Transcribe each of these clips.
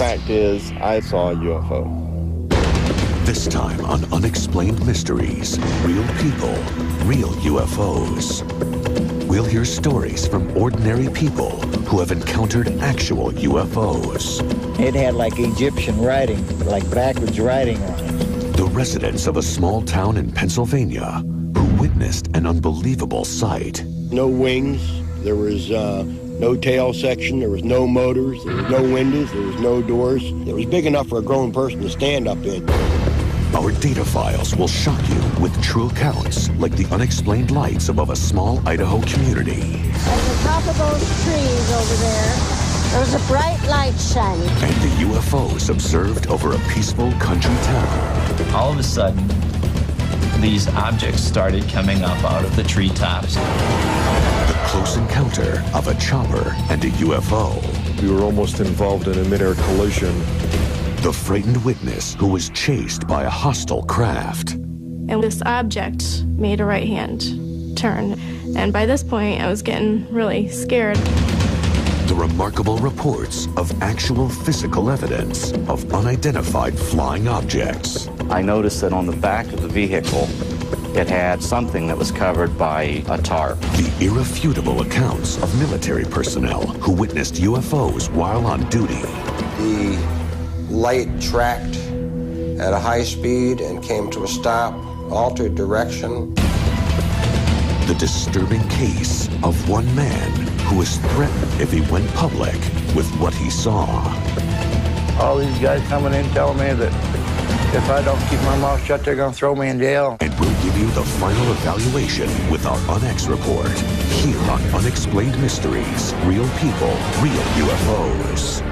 fact is, I saw a UFO. This time on Unexplained Mysteries, real people, real UFOs. We'll hear stories from ordinary people who have encountered actual UFOs. It had like Egyptian writing, like backwards writing on it. The residents of a small town in Pennsylvania who witnessed an unbelievable sight. No wings, there was no tail section, there was no motors, there was no windows, there was no doors. It was big enough for a grown person to stand up in. Our data files will shock you with true accounts like the unexplained lights above a small Idaho community. At the top of those trees over there was a bright light shining. And the UFOs observed over a peaceful country town. All of a sudden, these objects started coming up out of the treetops. The close encounter of a chopper and a UFO. We were almost involved in a mid-air collision. The frightened witness who was chased by a hostile craft. And this object made a right-hand turn. And by this point, I was getting really scared. The remarkable reports of actual physical evidence of unidentified flying objects. I noticed that on the back of the vehicle, it had something that was covered by a tarp. The irrefutable accounts of military personnel who witnessed UFOs while on duty. The light tracked at a high speed and came to a stop, altered direction. The disturbing case of one man who was threatened if he went public with what he saw. All these guys coming in telling me that if I don't keep my mouth shut, they're going to throw me in jail. And we'll give you the final evaluation with our UNX report here on Unexplained Mysteries, Real People, Real UFOs.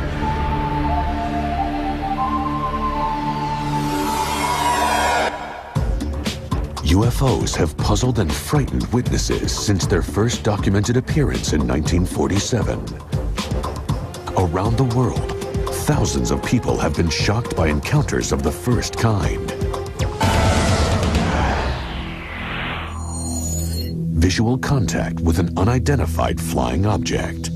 UFOs have puzzled and frightened witnesses since their first documented appearance in 1947. Around the world, thousands of people have been shocked by encounters of the first kind. Visual contact with an unidentified flying object.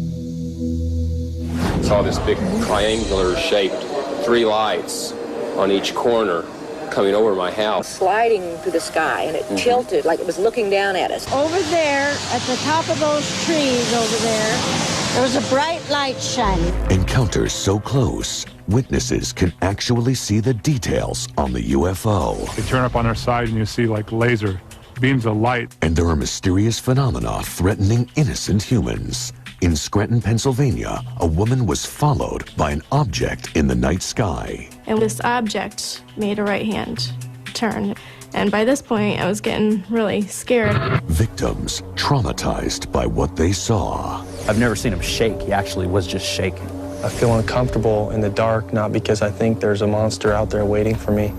Saw this big triangular shaped 3 lights on each corner coming over my house. Sliding through the sky, and it tilted like it was looking down at us. Over there, at the top of those trees over there was a bright light shining. Encounters so close, witnesses can actually see the details on the UFO. They turn up on their side and you see like laser beams of light. And there are mysterious phenomena threatening innocent humans. In Scranton, Pennsylvania, a woman was followed by an object in the night sky. And this object made a right-hand turn. And by this point, I was getting really scared. Victims traumatized by what they saw. I've never seen him shake. He actually was just shaking. I feel uncomfortable in the dark, not because I think there's a monster out there waiting for me,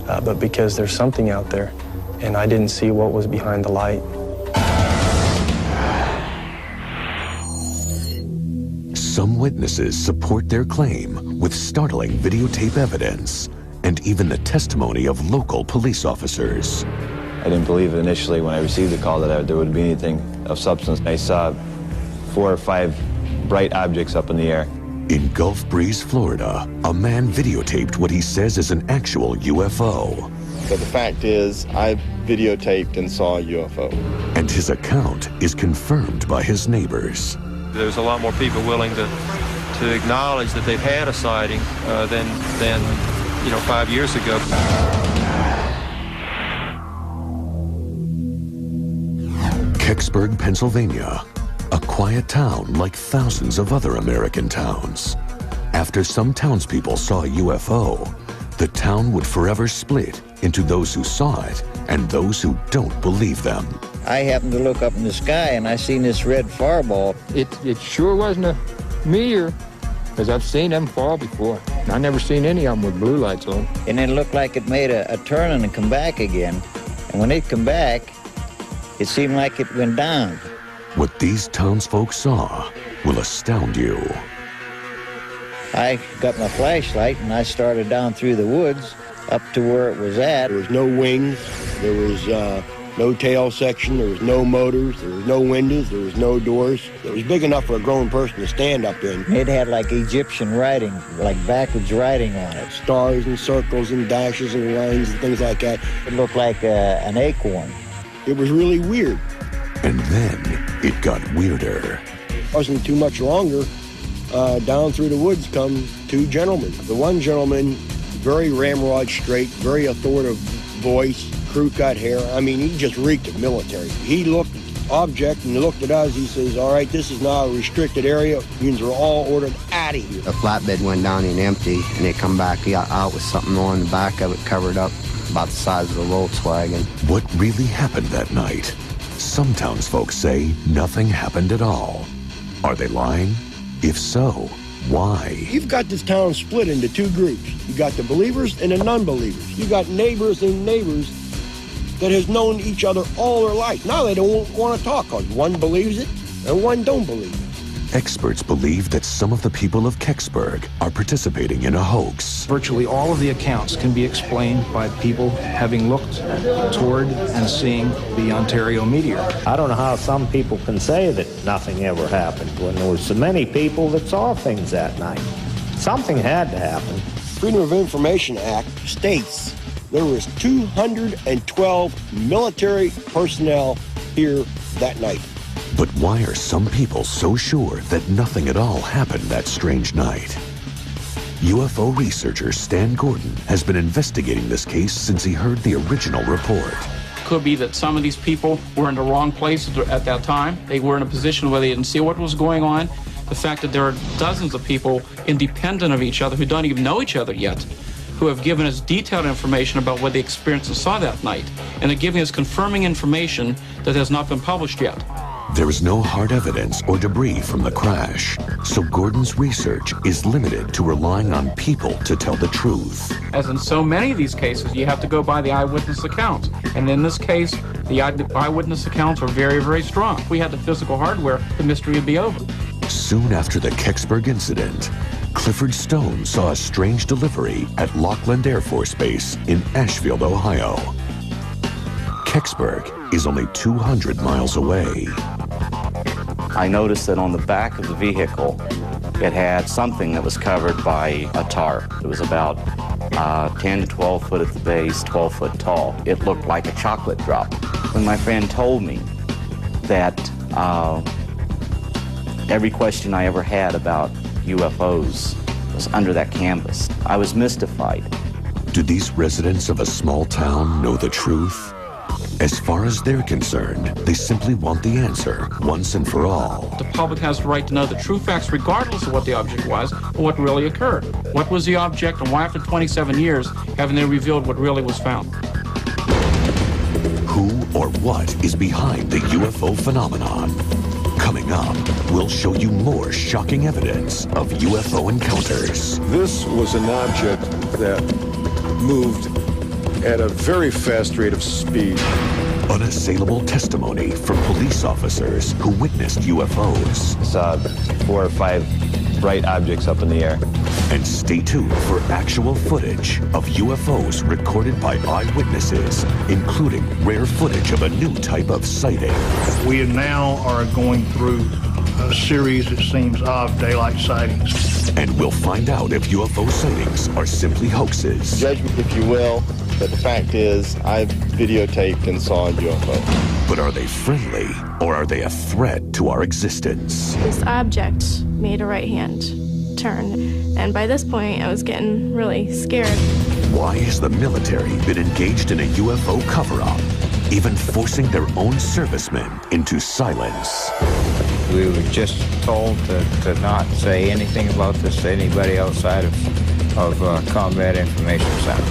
but because there's something out there, and I didn't see what was behind the light. Some witnesses support their claim with startling videotape evidence and even the testimony of local police officers. I didn't believe initially when I received the call that there would be anything of substance. I saw 4 or 5 bright objects up in the air. In Gulf Breeze, Florida, a man videotaped what he says is an actual UFO. But the fact is, I videotaped and saw a UFO. And his account is confirmed by his neighbors. There's a lot more people willing to acknowledge that they've had a sighting than 5 years ago. Kecksburg, Pennsylvania, a quiet town like thousands of other American towns. After some townspeople saw a UFO, the town would forever split into those who saw it and those who don't believe them. I happened to look up in the sky and I seen this red fireball. It sure wasn't a meteor, because I've seen them fall before. I never seen any of them with blue lights on. And it looked like it made a turn and come back again. And when it come back, it seemed like it went down. What these townsfolk saw will astound you. I got my flashlight and I started down through the woods up to where it was at. There was no wings, there was no tail section, there was no motors, there was no windows, there was no doors. It was big enough for a grown person to stand up in. It had like Egyptian writing, like backwards writing on it. Stars and circles and dashes and lines and things like that. It looked like an acorn. It was really weird. And then it got weirder. Wasn't too much longer. Down through the woods come two gentlemen. The one gentleman, very ramrod straight, very authoritative voice, crew-cut hair. I mean, he just reeked of military. He looked object and he looked at us. He says, all right, this is now a restricted area. Means we're all ordered out of here. The flatbed went down and empty, and they come back out with something on the back of it covered up about the size of a Volkswagen. What really happened that night? Some townsfolk say nothing happened at all. Are they lying? If so, why? You've got this town split into two groups. You got the believers and the non-believers. You got neighbors and neighbors that has known each other all their life. Now they don't want to talk because one believes it and one don't believe it. Experts believe that some of the people of Kecksburg are participating in a hoax. Virtually all of the accounts can be explained by people having looked toward and seeing the Ontario meteor. I don't know how some people can say that nothing ever happened when there were so many people that saw things that night. Something had to happen. Freedom of Information Act states there was 212 military personnel here that night. But why are some people so sure that nothing at all happened that strange night? UFO researcher Stan Gordon has been investigating this case since he heard the original report. Could be that some of these people were in the wrong place at that time. They were in a position where they didn't see what was going on. The fact that there are dozens of people independent of each other who don't even know each other yet, who have given us detailed information about what they experienced and saw that night. And they're giving us confirming information that has not been published yet. There is no hard evidence or debris from the crash, so Gordon's research is limited to relying on people to tell the truth. As in so many of these cases, you have to go by the eyewitness accounts. And in this case, the eyewitness accounts are very, very strong. If we had the physical hardware, the mystery would be over. Soon after the Kecksburg incident, Clifford Stone saw a strange delivery at Lockland Air Force Base in Ashfield, Ohio. Kecksburg is only 200 miles away. I noticed that on the back of the vehicle, it had something that was covered by a tarp. It was about 10 to 12 foot at the base, 12 foot tall. It looked like a chocolate drop. When my friend told me that every question I ever had about UFOs was under that canvas, I was mystified. Do these residents of a small town know the truth? As far as they're concerned, they simply want the answer once and for all. The public has the right to know the true facts regardless of what the object was or what really occurred. What was the object and why after 27 years haven't they revealed what really was found? Who or what is behind the UFO phenomenon? Coming up, we'll show you more shocking evidence of UFO encounters. This was an object that moved at a very fast rate of speed. Unassailable testimony from police officers who witnessed UFOs. Saw 4 or 5 bright objects up in the air. And stay tuned for actual footage of UFOs recorded by eyewitnesses, including rare footage of a new type of sighting. We now are going through a series, it seems, of daylight sightings. And we'll find out if UFO sightings are simply hoaxes. Judgment, if you will, but the fact is, I've videotaped and saw a UFO. But are they friendly, or are they a threat to our existence? This object made a right-hand turn, and by this point, I was getting really scared. Why has the military been engaged in a UFO cover-up, even forcing their own servicemen into silence? We were just told to not say anything about this to anybody outside of Combat Information Center.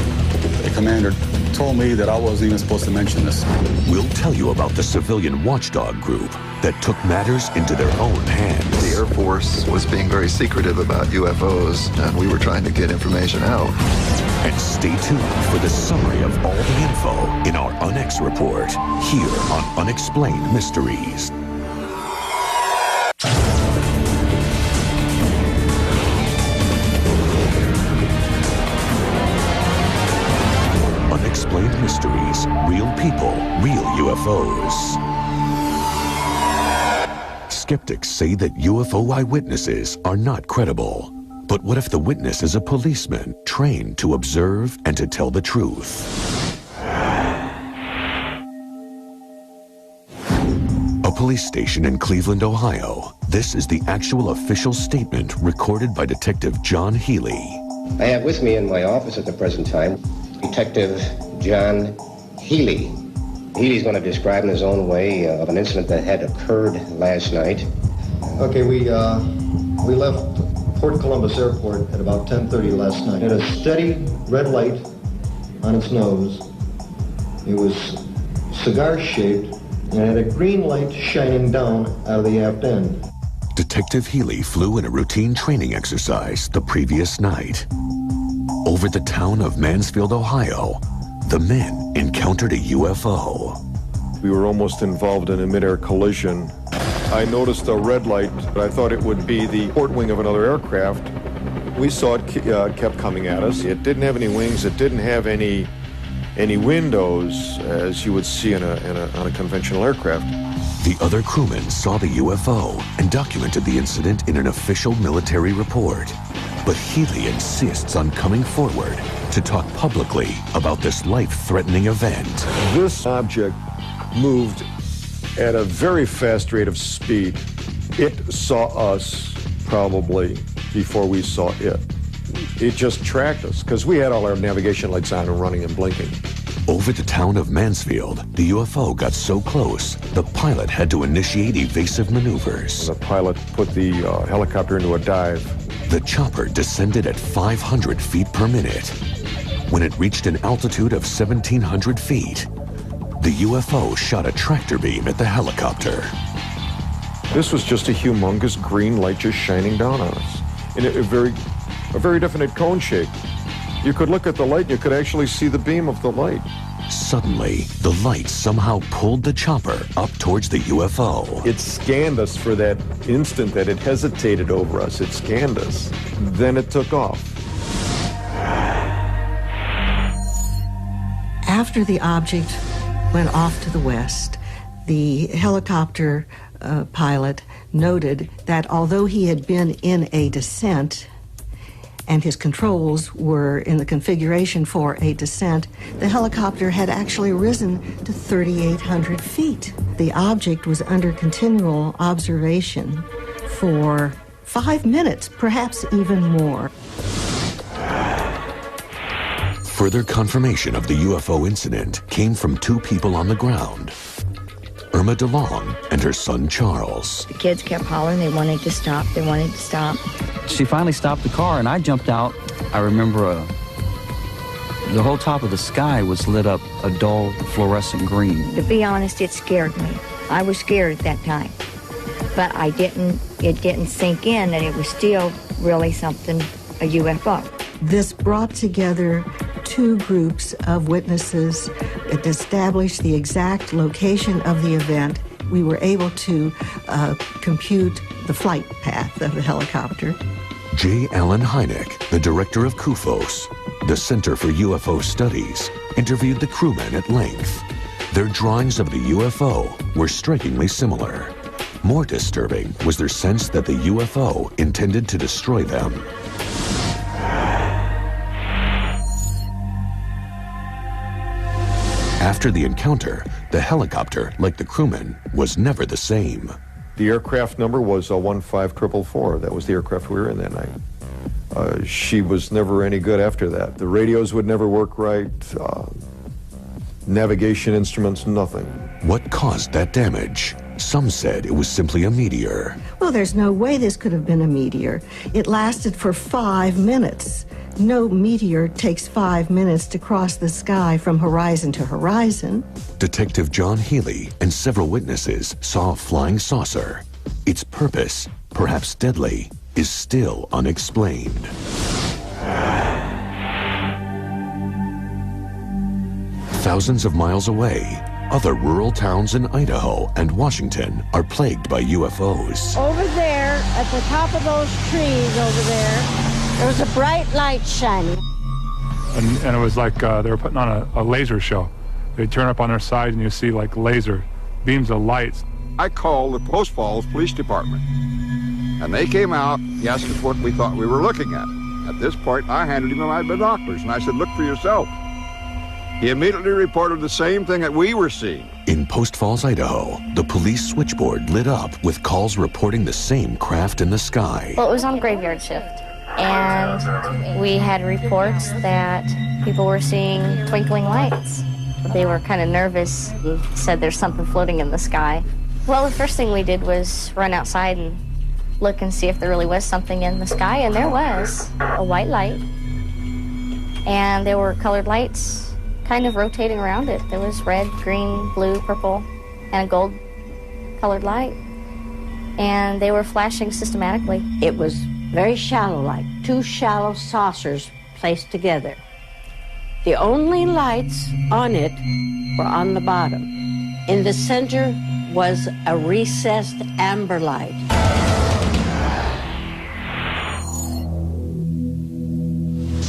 The commander told me that I wasn't even supposed to mention this. We'll tell you about the civilian watchdog group that took matters into their own hands. The Air Force was being very secretive about UFOs, and we were trying to get information out. And stay tuned for the summary of all the info in our Unex report, here on Unexplained Mysteries. Unexplained Mysteries mysteries, real people, real UFOs. Skeptics say that UFO eyewitnesses are not credible. But what if the witness is a policeman trained to observe and to tell the truth? A police station in Cleveland, Ohio. This is the actual official statement recorded by Detective John Healy. I have with me in my office at the present time Detective John Healy. Healy's going to describe in his own way of an incident that had occurred last night. Okay, we left Port Columbus Airport at about 10:30 last night. It had a steady red light on its nose. It was cigar-shaped and had a green light shining down out of the aft end. Detective Healy flew in a routine training exercise the previous night. Over the town of Mansfield, Ohio, the men encountered a UFO. We were almost involved in a mid-air collision. I noticed a red light, but I thought it would be the port wing of another aircraft. We saw it kept coming at us. It didn't have any wings. It didn't have any windows, as you would see on a conventional aircraft. The other crewmen saw the UFO and documented the incident in an official military report. But Healy insists on coming forward to talk publicly about this life-threatening event. This object moved at a very fast rate of speed. It saw us probably before we saw it. It just tracked us because we had all our navigation lights on and running and blinking. Over the town of Mansfield, the UFO got so close, the pilot had to initiate evasive maneuvers. The pilot put the helicopter into a dive. The chopper descended at 500 feet per minute. When it reached an altitude of 1,700 feet, the UFO shot a tractor beam at the helicopter. This was just a humongous green light just shining down on us in a very definite cone shape. You could look at the light and you could actually see the beam of the light. Suddenly, the light somehow pulled the chopper up towards the UFO. It scanned us for that instant that it hesitated over us. It scanned us. Then it took off. After the object went off to the west, the helicopter pilot noted that although he had been in a descent and his controls were in the configuration for a descent, the helicopter had actually risen to 3,800 feet. The object was under continual observation for 5 minutes, perhaps even more. Further confirmation of the UFO incident came from two people on the ground, Irma DeLong and her son Charles. The kids kept hollering, they wanted to stop, they wanted to stop. She finally stopped the car and I jumped out. I remember the whole top of the sky was lit up a dull fluorescent green. To be honest, it scared me. I was scared at that time. But it didn't sink in that it was still really something, a UFO. This brought together two groups of witnesses. It established the exact location of the event. We were able to compute the flight path of the helicopter. J. Allen Hynek, the director of CUFOS, the Center for UFO Studies, interviewed the crewmen at length. Their drawings of the UFO were strikingly similar. More disturbing was their sense that the UFO intended to destroy them. After the encounter, the helicopter, like the crewmen, was never the same. The aircraft number was 15444. That was the aircraft we were in that night. She was never any good after that. The radios would never work right. Navigation instruments, nothing. What caused that damage? Some said it was simply a meteor. Well, there's no way this could have been a meteor. It lasted for 5 minutes. No meteor takes 5 minutes to cross the sky from horizon to horizon. Detective John Healy and several witnesses saw a flying saucer. Its purpose, perhaps deadly, is still unexplained. Thousands of miles away, other rural towns in Idaho and Washington are plagued by UFOs. Over there, at the top of those trees over there was a bright light shining. And it was like they were putting on a laser show. They turn up on their side and you see like laser beams of lights. I called the Post Falls Police Department, and they came out. He asked us what we thought we were looking at. At this point, I handed him my binoculars, and I said, "Look for yourself." He immediately reported the same thing that we were seeing. In Post Falls, Idaho, the police switchboard lit up with calls reporting the same craft in the sky. Well, it was on graveyard shift, and we had reports that people were seeing twinkling lights. They were kind of nervous and said there's something floating in the sky. Well, the first thing we did was run outside and look and see if there really was something in the sky, and there was a white light, and there were colored lights kind of rotating around it. There was red, green, blue, purple, and a gold colored light, and they were flashing systematically. It was very shallow, like two shallow saucers placed together. The only lights on it were on the bottom. In the center was a recessed amber light.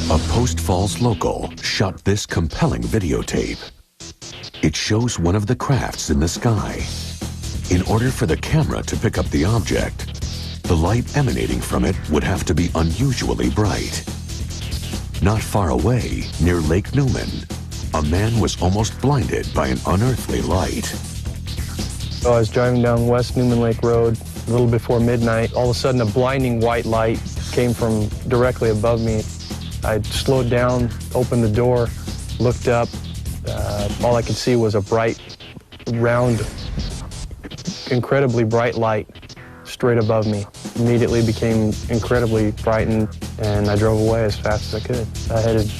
A Post Falls local shot this compelling videotape. It shows one of the crafts in the sky. In order for the camera to pick up the object, the light emanating from it would have to be unusually bright. Not far away, near Lake Newman, a man was almost blinded by an unearthly light. So I was driving down West Newman Lake Road a little before midnight. All of a sudden, a blinding white light came from directly above me. I slowed down, opened the door, looked up. All I could see was a bright, round, incredibly bright light straight above me. Immediately became incredibly frightened, and I drove away as fast as I could. I headed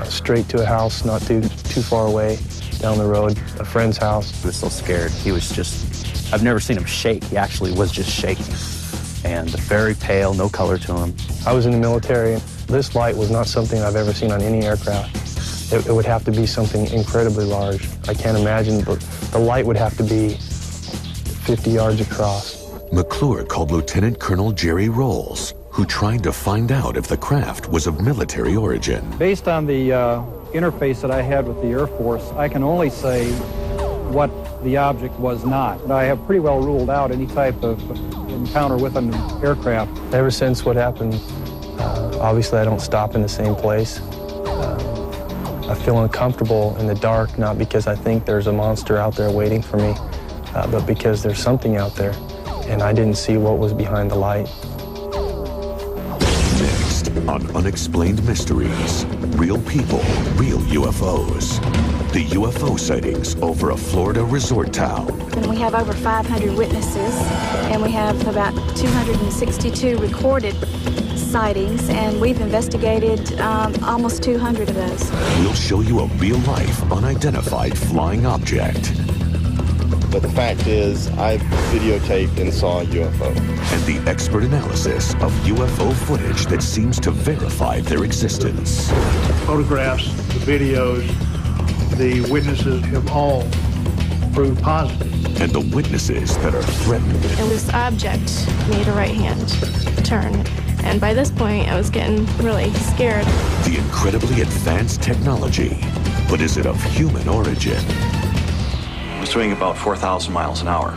straight to a house not too far away down the road, a friend's house. He was so scared. He was just, I've never seen him shake. He actually was just shaking. And very pale, no color to him. I was in the military. This light was not something I've ever seen on any aircraft. It would have to be something incredibly large. I can't imagine, but the light would have to be 50 yards across. McClure called Lieutenant Colonel Jerry Rolls, who tried to find out if the craft was of military origin. Based on the interface that I had with the Air Force, I can only say what the object was not. I have pretty well ruled out any type of encounter with an aircraft. Ever since what happened, obviously I don't stop in the same place. I feel uncomfortable in the dark, not because I think there's a monster out there waiting for me, but because there's something out there, and I didn't see what was behind the light. Next on Unexplained Mysteries, real people, real UFOs. The UFO sightings over a Florida resort town. And we have over 500 witnesses, and we have about 262 recorded sightings, and we've investigated almost 200 of those. We'll show you a real-life, unidentified flying object. But the fact is, I videotaped and saw a UFO. And the expert analysis of UFO footage that seems to verify their existence. Photographs, the videos, the witnesses have all proved positive. And the witnesses that are threatened. And this object made a right-hand turn. And by this point, I was getting really scared. The incredibly advanced technology, but is it of human origin? It was doing about 4,000 miles an hour.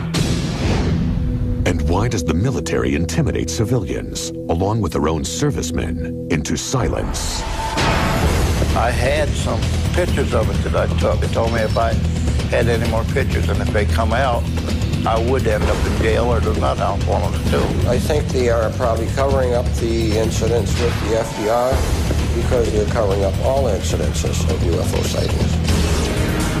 And why does the military intimidate civilians, along with their own servicemen, into silence? I had some pictures of it that I took. They told me if I had any more pictures and if they come out, I would end up in jail or there's not down for them to do. I think they are probably covering up the incidents with the FDR because they're covering up all incidences of UFO sightings.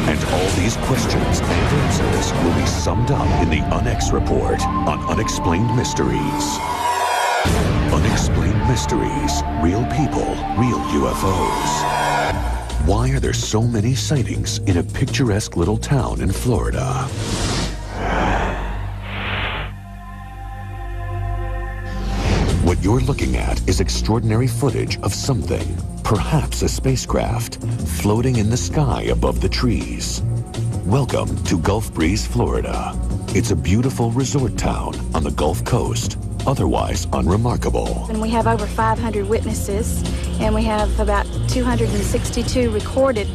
And all these questions and answers will be summed up in the UNX report on Unexplained Mysteries. Unexplained Mysteries, real people, real UFOs. Why are there so many sightings in a picturesque little town in Florida? What you're looking at is extraordinary footage of something, perhaps a spacecraft, floating in the sky above the trees. Welcome to Gulf Breeze, Florida. It's a beautiful resort town on the Gulf Coast, otherwise unremarkable. And we have over 500 witnesses, and we have about 262 recorded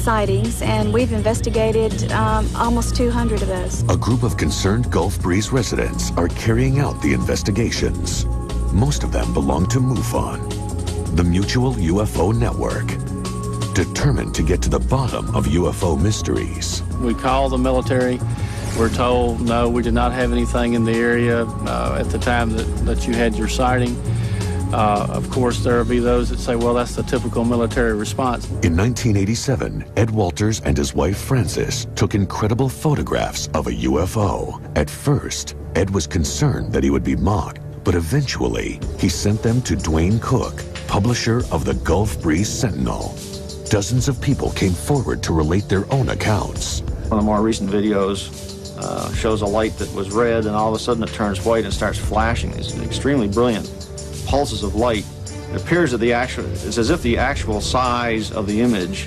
sightings, and we've investigated almost 200 of those. A group of concerned Gulf Breeze residents are carrying out the investigations. Most of them belong to MUFON, the Mutual UFO Network, determined to get to the bottom of UFO mysteries. We call the military. We're told, no, we did not have anything in the area at the time that you had your sighting. Of course, there will be those that say, well, that's the typical military response. In 1987, Ed Walters and his wife Frances took incredible photographs of a UFO. At first, Ed was concerned that he would be mocked, but eventually he sent them to Dwayne Cook, publisher of the Gulf Breeze Sentinel. Dozens of people came forward to relate their own accounts. One of the more recent videos shows a light that was red, and all of a sudden it turns white and starts flashing. It's extremely brilliant pulses of light. It appears that it's as if the actual size of the image,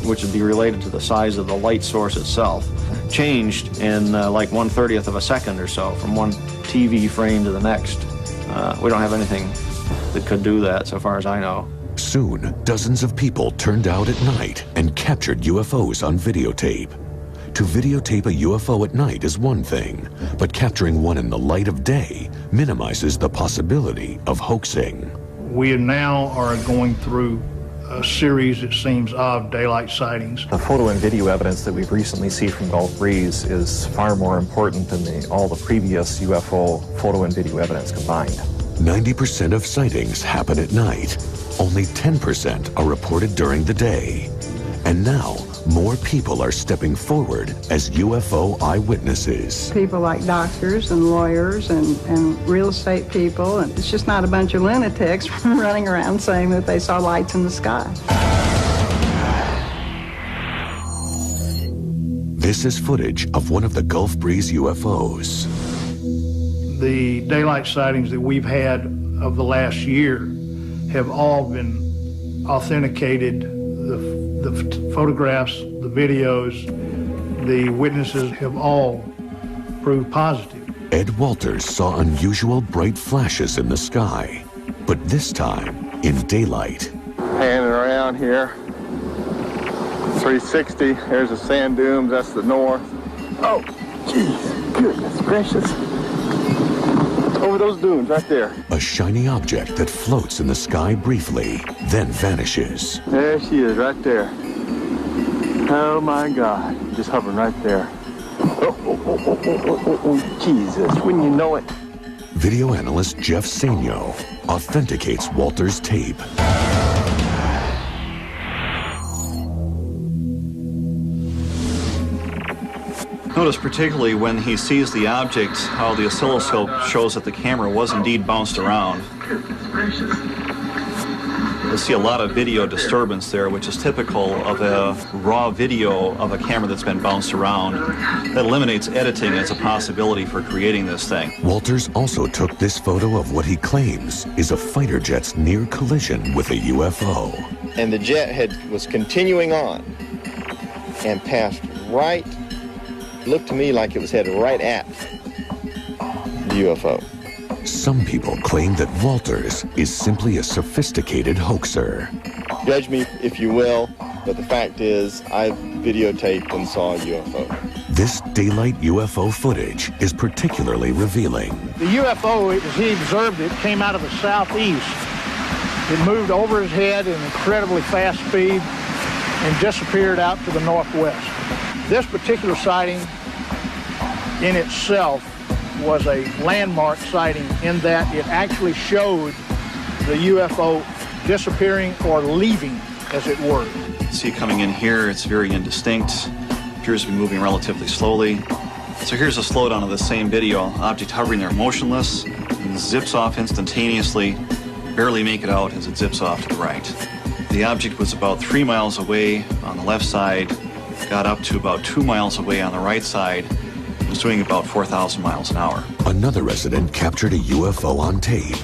which would be related to the size of the light source itself, changed in like 1/30th of a second or so, from one TV frame to the next. We don't have anything that could do that, so far as I know. Soon, dozens of people turned out at night and captured UFOs on videotape. To videotape a UFO at night is one thing, but capturing one in the light of day minimizes the possibility of hoaxing. We now are going through a series, it seems, of daylight sightings. The photo and video evidence that we've recently seen from Gulf Breeze is far more important than all the previous UFO photo and video evidence combined. 90% of sightings happen at night. Only 10% are reported during the day. And now, more people are stepping forward as UFO eyewitnesses. People like doctors and lawyers and real estate people, and it's just not a bunch of lunatics running around saying that they saw lights in the sky. This is footage of one of the Gulf Breeze UFOs. The daylight sightings that we've had of the last year have all been authenticated. The photographs, the videos, the witnesses have all proved positive. Ed Walters saw unusual bright flashes in the sky, but this time in daylight. Panning around here, 360, there's the sand dunes, that's the north. Oh, jeez, goodness gracious. Over those dunes right there. A shiny object that floats in the sky briefly, then vanishes. There she is, right there. Oh my God, just hovering right there. Oh, Jesus, wouldn't you know it? Video analyst Jeff Sainio authenticates Walter's tape. Notice particularly when he sees the object, how the oscilloscope shows that the camera was indeed bounced around. You'll see a lot of video disturbance there, which is typical of a raw video of a camera that's been bounced around. That eliminates editing as a possibility for creating this thing. Walters also took this photo of what he claims is a fighter jet's near collision with a UFO. And the jet was continuing on and passed right, looked to me like it was headed right at the UFO. Some people claim that Walters is simply a sophisticated hoaxer. Judge me if you will, but the fact is I videotaped and saw a UFO. This daylight UFO footage is particularly revealing. The UFO, as he observed it, came out of the southeast. It moved over his head at an incredibly fast speed and disappeared out to the northwest. This particular sighting in itself was a landmark sighting in that it actually showed the UFO disappearing or leaving, as it were. See it coming in here, it's very indistinct, appears to be moving relatively slowly. So here's a slowdown of the same video, object hovering there motionless, and zips off instantaneously, barely make it out as it zips off to the right. The object was about 3 miles away on the left side, got up to about 2 miles away on the right side, was doing about 4,000 miles an hour. Another resident captured a UFO on tape.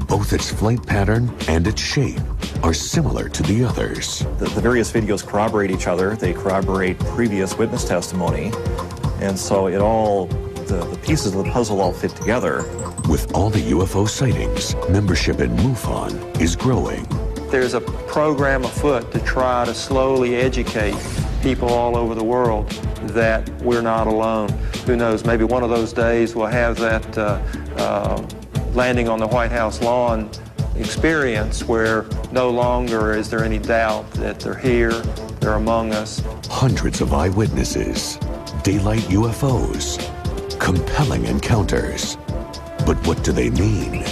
Both its flight pattern and its shape are similar to the others. The various videos corroborate each other. They corroborate previous witness testimony. And so the pieces of the puzzle all fit together. With all the UFO sightings, membership in MUFON is growing. There's a program afoot to try to slowly educate people all over the world that we're not alone. Who knows, maybe one of those days we'll have that landing on the White House lawn experience where no longer is there any doubt that they're here, they're among us. Hundreds of eyewitnesses, daylight UFOs, compelling encounters. But what do they mean?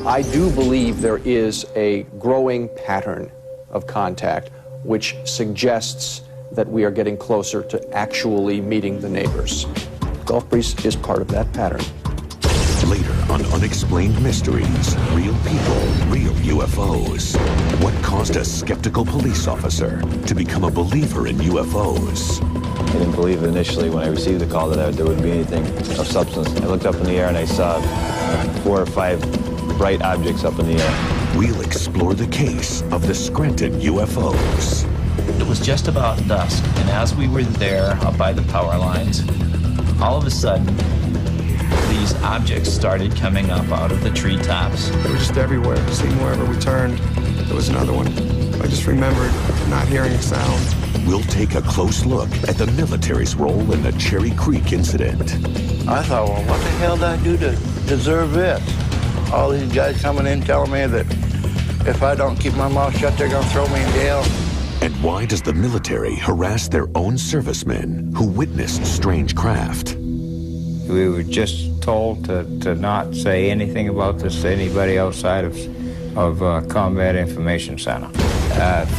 I do believe there is a growing pattern of contact which suggests that we are getting closer to actually meeting the neighbors. Gulf Breeze is part of that pattern. Later on Unexplained Mysteries, real people, real UFOs. What caused a skeptical police officer to become a believer in UFOs? I didn't believe initially when I received the call that there would be anything of substance. I looked up in the air and I saw 4 or 5 bright objects up in the air. We'll explore the case of the Scranton UFOs. It was just about dusk, and as we were there up by the power lines, all of a sudden, these objects started coming up out of the treetops. They were just everywhere. It seemed wherever we turned, there was another one. I just remembered not hearing a sound. We'll take a close look at the military's role in the Cherry Creek incident. I thought, well, what the hell did I do to deserve this? All these guys coming in telling me that if I don't keep my mouth shut, they're going to throw me in jail. And why does the military harass their own servicemen who witnessed strange craft? We were just told to not say anything about this to anybody outside of Combat Information Center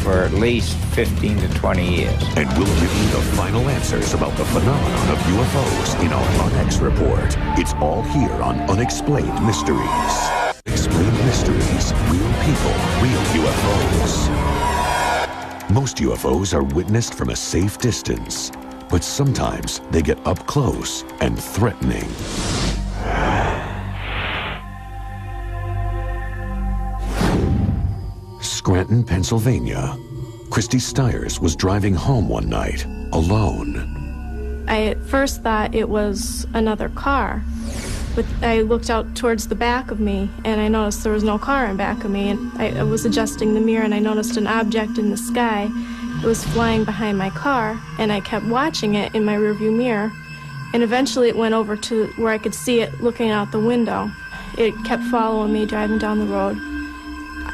for at least 15 to 20 years. And we'll give you the final answers about the phenomenon of UFOs in our Unex report. It's all here on Unexplained Mysteries. Unexplained Mysteries, real people, real UFOs. Most UFOs are witnessed from a safe distance, but sometimes they get up close and threatening. Scranton, Pennsylvania. Christy Stiers was driving home one night, alone. I at first thought it was another car, but I looked out towards the back of me and I noticed there was no car in back of me, and I was adjusting the mirror and I noticed an object in the sky. It was flying behind my car, and I kept watching it in my rearview mirror, and eventually it went over to where I could see it looking out the window. It kept following me driving down the road.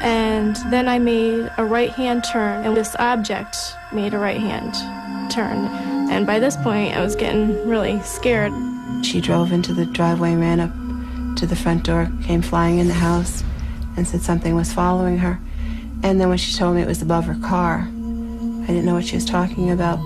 And then I made a right-hand turn, and this object made a right-hand turn. And by this point, I was getting really scared. She drove into the driveway, ran up to the front door, came flying in the house, and said something was following her. And then when she told me it was above her car, I didn't know what she was talking about.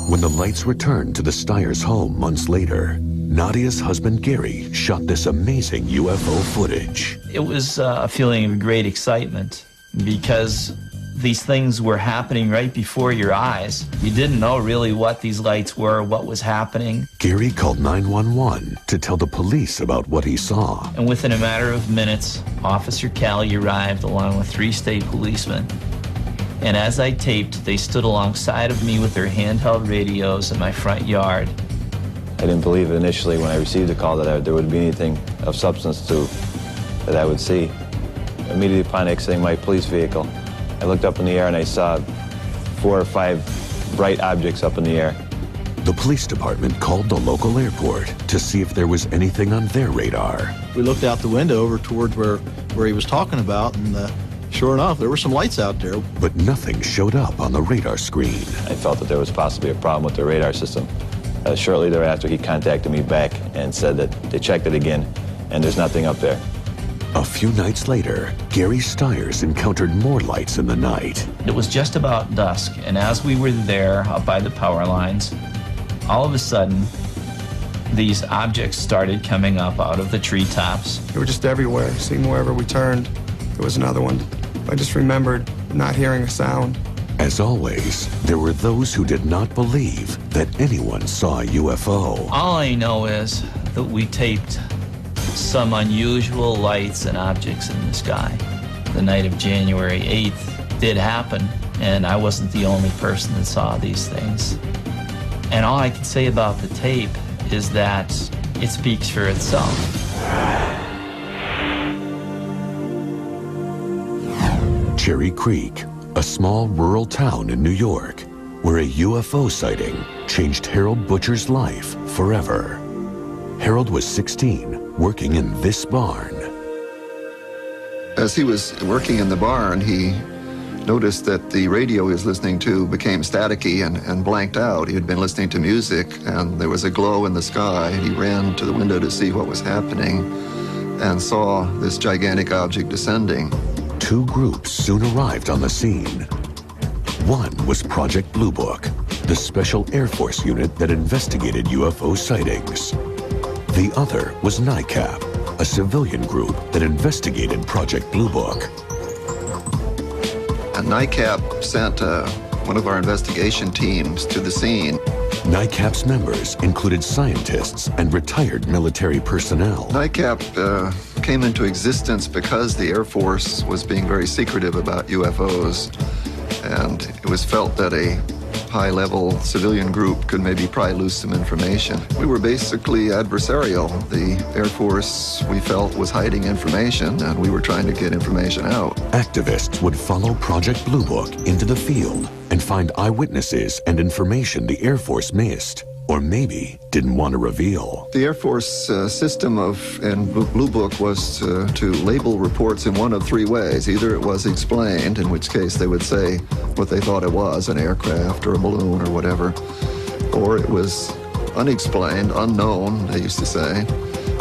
When the lights returned to the Stiers home months later, Nadia's husband Gary shot this amazing UFO footage. It was a feeling of great excitement because these things were happening right before your eyes. You didn't know really what these lights were, what was happening. Gary called 911 to tell the police about what he saw. And within a matter of minutes, Officer Callie arrived along with 3 state policemen. And as I taped, they stood alongside of me with their handheld radios in my front yard. I didn't believe initially when I received the call that there would be anything of substance to that I would see. Immediately upon exiting my police vehicle, I looked up in the air and I saw 4 or 5 bright objects up in the air. The police department called the local airport to see if there was anything on their radar. We looked out the window over towards where he was talking about, and sure enough, there were some lights out there. But nothing showed up on the radar screen. I felt that there was possibly a problem with the radar system. Shortly thereafter, he contacted me back and said that they checked it again, and there's nothing up there. A few nights later, Gary Stiers encountered more lights in the night. It was just about dusk, and as we were there up by the power lines, all of a sudden, these objects started coming up out of the treetops. They were just everywhere. It seemed wherever we turned, there was another one. I just remembered not hearing a sound. As always, there were those who did not believe that anyone saw a UFO. All I know is that we taped some unusual lights and objects in the sky. The night of January 8th did happen, and I wasn't the only person that saw these things. And all I can say about the tape is that it speaks for itself. Cherry Creek, a small rural town in New York, where a UFO sighting changed Harold Butcher's life forever. Harold was 16, working in this barn. As he was working in the barn, he noticed that the radio he was listening to became staticky and blanked out. He had been listening to music, and there was a glow in the sky. He ran to the window to see what was happening and saw this gigantic object descending. Two groups soon arrived on the scene. One was Project Blue Book, the special Air Force unit that investigated UFO sightings. The other was NICAP, a civilian group that investigated Project Blue Book. And NICAP sent one of our investigation teams to the scene. NICAP's members included scientists and retired military personnel. NICAP came into existence because the Air Force was being very secretive about UFOs, and it was felt that a high-level civilian group could maybe pry loose some information. We were basically adversarial. The Air Force, we felt, was hiding information, and we were trying to get information out. Activists would follow Project Blue Book into the field and find eyewitnesses and information the Air Force missed, or maybe didn't want to reveal. The Air Force system in Blue Book was to label reports in one of three ways. Either it was explained, in which case they would say what they thought it was, an aircraft or a balloon or whatever, or it was unexplained, unknown, they used to say,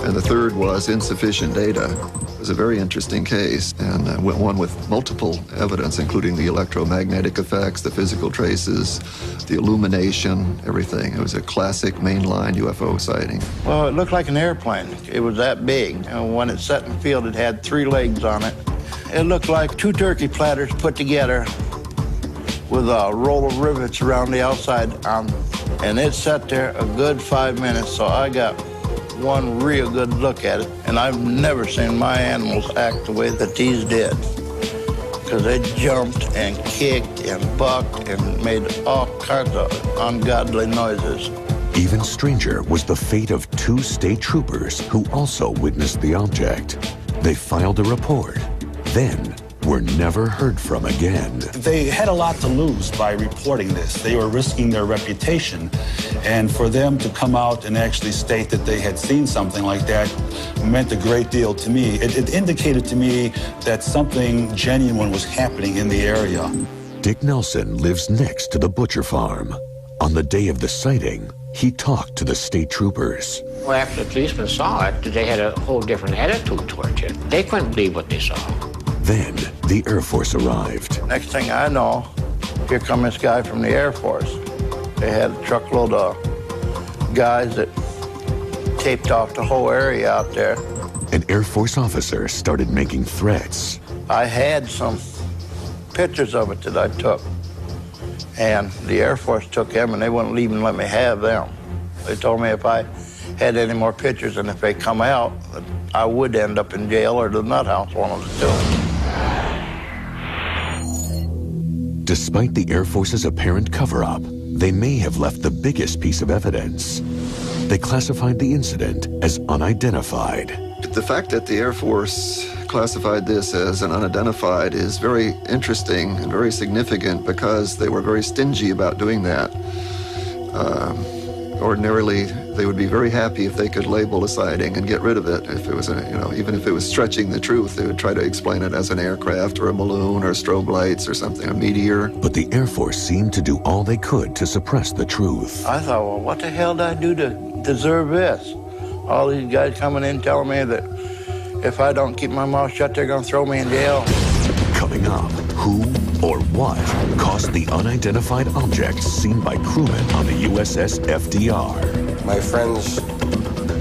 and the third was insufficient data. It was a very interesting case, and one with multiple evidence, including the electromagnetic effects, the physical traces, the illumination, everything. It was a classic mainline UFO sighting. Well, it looked like an airplane. It was that big, and when it set in the field, it had 3 legs on it. It looked like 2 turkey platters put together with a roll of rivets around the outside, and it sat there a good 5 minutes, so I got one real good look at it, and I've never seen my animals act the way that these did, because they jumped and kicked and bucked and made all kinds of ungodly noises. Even stranger was the fate of 2 state troopers who also witnessed the object. They filed a report, then were never heard from again. They had a lot to lose by reporting this. They were risking their reputation, and for them to come out and actually state that they had seen something like that meant a great deal to me. It indicated to me that something genuine was happening in the area. Dick Nelson lives next to the Butcher farm. On the day of the sighting, he talked to the state troopers. Well, after the policemen saw it, they had a whole different attitude towards it. They couldn't believe what they saw. Then the Air Force arrived. Next thing I know, here come this guy from the Air Force. They had a truckload of guys that taped off the whole area out there. An Air Force officer started making threats. I had some pictures of it that I took, and the Air Force took them, and they wouldn't even let me have them. They told me if I had any more pictures and if they come out, I would end up in jail or the nut house, one of the two. Despite the Air Force's apparent cover-up, they may have left the biggest piece of evidence. They classified the incident as unidentified. The fact that the Air Force classified this as an unidentified is very interesting and very significant because they were very stingy about doing that. Ordinarily, they would be very happy if they could label a sighting and get rid of it. If it was, even if it was stretching the truth, they would try to explain it as an aircraft or a balloon or strobe lights or something, a meteor. But the Air Force seemed to do all they could to suppress the truth. I thought, well, what the hell did I do to deserve this? All these guys coming in telling me that if I don't keep my mouth shut, they're going to throw me in jail. Coming up, who or what caused the unidentified object seen by crewmen on the USS FDR? My friends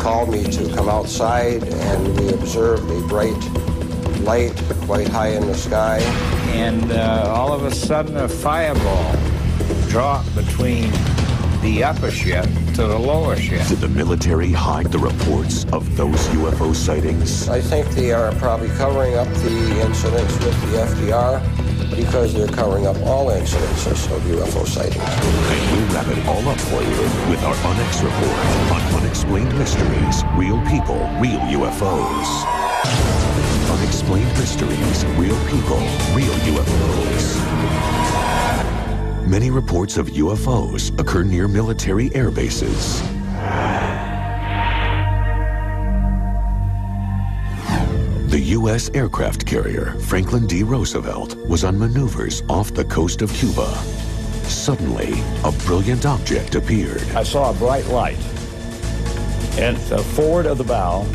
called me to come outside, and we observed a bright light quite high in the sky. And all of a sudden, a fireball dropped between the upper ship to the lower ship. Did the military hide the reports of those UFO sightings? I think they are probably covering up the incidents with the FDR because they're covering up all incidences of UFO sightings. And we'll wrap it all up for you with our Unex report on Unexplained Mysteries, Real People, Real UFOs. Unexplained mysteries, real people, real UFOs. Many reports of UFOs occur near military air bases. The U.S. aircraft carrier Franklin D. Roosevelt was on maneuvers off the coast of Cuba. Suddenly, a brilliant object appeared. I saw a bright light, and forward of the bow,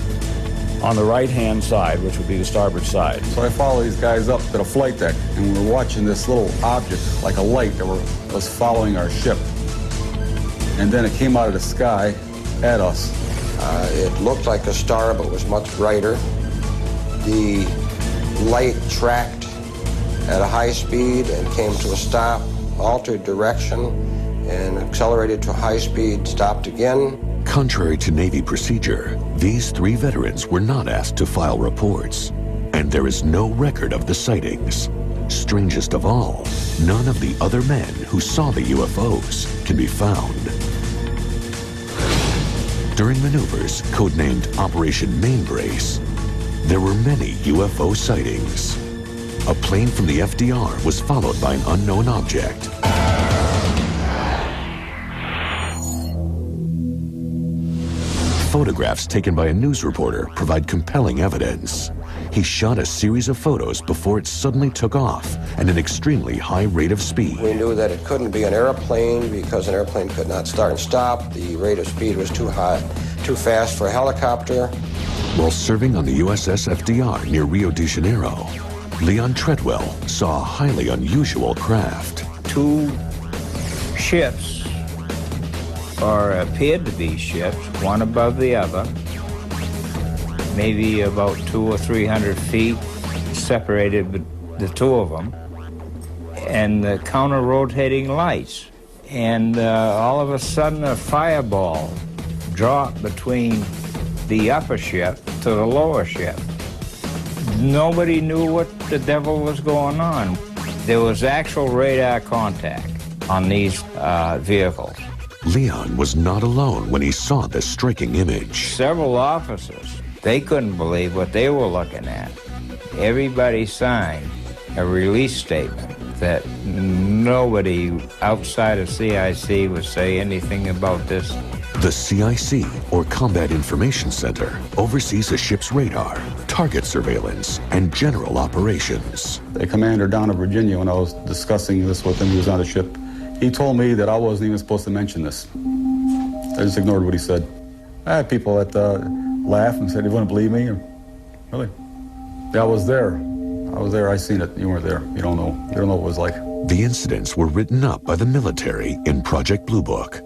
on the right-hand side, which would be the starboard side. So I followed these guys up to the flight deck, and we were watching this little object, like a light, that was following our ship. And then it came out of the sky at us. It looked like a star, but was much brighter. The light tracked at a high speed and came to a stop, altered direction, and accelerated to high speed, stopped again. Contrary to Navy procedure, these 3 veterans were not asked to file reports, and there is no record of the sightings. Strangest of all, none of the other men who saw the UFOs can be found. During maneuvers codenamed Operation Mainbrace, there were many UFO sightings. A plane from the FDR was followed by an unknown object. Photographs taken by a news reporter provide compelling evidence. He shot a series of photos before it suddenly took off at an extremely high rate of speed. We knew that it couldn't be an airplane because an airplane could not start and stop. The rate of speed was too high, too fast for a helicopter. While serving on the USS FDR near Rio de Janeiro, Leon Treadwell saw a highly unusual craft. 2 ships, or appeared to be ships, one above the other, maybe about 200 or 300 feet separated the 2 of them, and the counter-rotating lights. And all of a sudden a fireball dropped between the upper ship to the lower ship. Nobody knew what the devil was going on. There was actual radar contact on these vehicles. Leon was not alone when he saw this striking image. Several officers, they couldn't believe what they were looking at. Everybody signed a release statement that nobody outside of CIC would say anything about this. The CIC, or Combat Information Center, oversees a ship's radar, target surveillance, and general operations. The commander down in Virginia, when I was discussing this with him, he was on the ship, he told me that I wasn't even supposed to mention this. I just ignored what he said. I had people that laughed and said, "You wouldn't believe me?" Really? Yeah, I was there. I seen it. You weren't there. You don't know. You don't know what it was like. The incidents were written up by the military in Project Blue Book.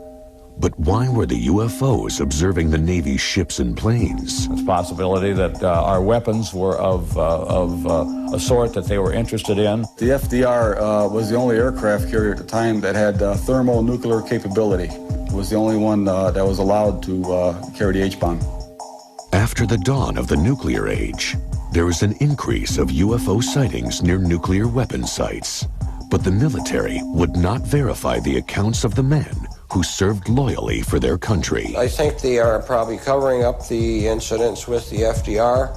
But why were the UFOs observing the Navy's ships and planes? It's a possibility that our weapons were of a sort that they were interested in. The FDR was the only aircraft carrier at the time that had thermonuclear capability. It was the only one that was allowed to carry the H-bomb. After the dawn of the nuclear age, there was an increase of UFO sightings near nuclear weapon sites. But the military would not verify the accounts of the men who served loyally for their country. I think they are probably covering up the incidents with the FDR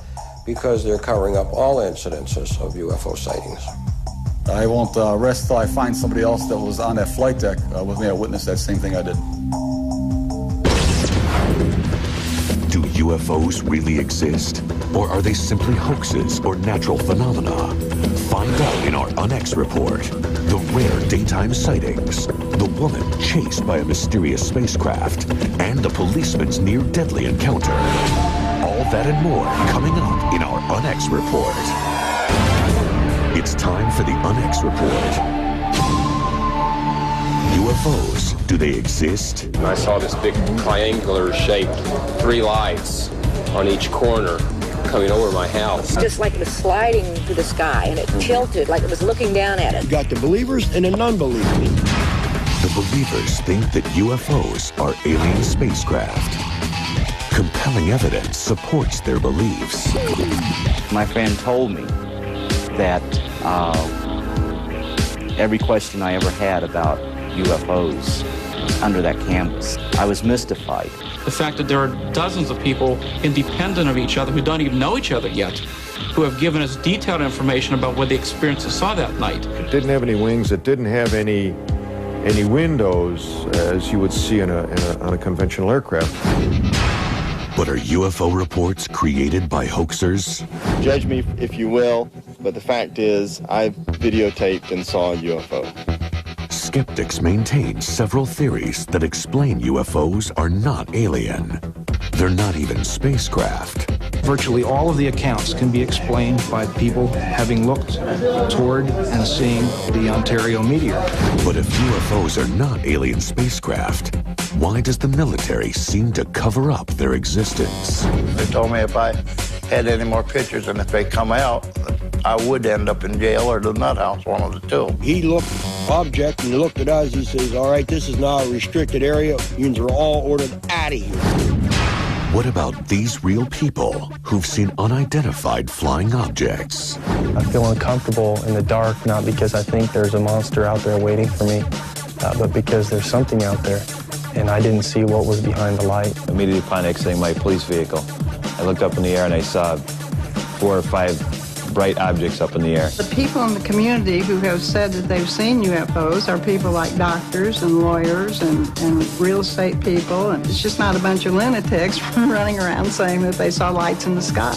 because they're covering up all incidences of UFO sightings. I won't rest till I find somebody else that was on that flight deck with me. I witnessed that same thing I did. Do UFOs really exist? Or are they simply hoaxes or natural phenomena? Find out in our UNX report. The rare daytime sightings, the woman chased by a mysterious spacecraft, and the policeman's near-deadly encounter. All that and more coming up in our UNX report. It's time for the UNX report. UFOs, do they exist? And I saw this big triangular-shaped 3 lights on each corner coming over my house. Just like it was sliding through the sky, and it tilted like it was looking down at it. You got the believers and the non-believers. The believers think that UFOs are alien spacecraft. Compelling evidence supports their beliefs. My friend told me that every question I ever had about UFOs was under that canvas. I was mystified. The fact that there are dozens of people independent of each other who don't even know each other yet who have given us detailed information about what the experiences saw that night. It didn't have any wings. It didn't have any windows, as you would see on a conventional aircraft. But are UFO reports created by hoaxers? Judge me if you will, but the fact is, I've videotaped and saw a UFO. Skeptics maintain several theories that explain UFOs are not alien. They're not even spacecraft. Virtually all of the accounts can be explained by people having looked toward and seeing the Ontario meteor. But if UFOs are not alien spacecraft, why does the military seem to cover up their existence? They told me if I had any more pictures and if they come out, I would end up in jail or the nut house, one of the two. He looked object and he looked at us. He says, all right, this is now a restricted area. You are all ordered out of here. What about these real people who've seen unidentified flying objects? I feel uncomfortable in the dark, not because I think there's a monster out there waiting for me, but because there's something out there, and I didn't see what was behind the light. Immediately upon exiting my police vehicle, I looked up in the air and I saw 4 or 5 bright objects up in the air. The people in the community who have said that they've seen UFOs are people like doctors and lawyers and real estate people, and it's just not a bunch of lunatics running around saying that they saw lights in the sky.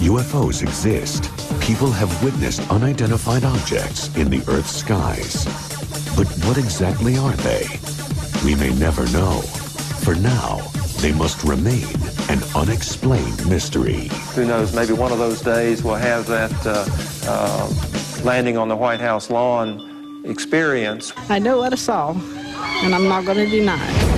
UFOs exist. People have witnessed unidentified objects in the Earth's skies. But what exactly are they? We may never know. For now, they must remain an unexplained mystery. Who knows, maybe one of those days we'll have that landing on the White House lawn experience. I know what I saw, and I'm not going to deny it.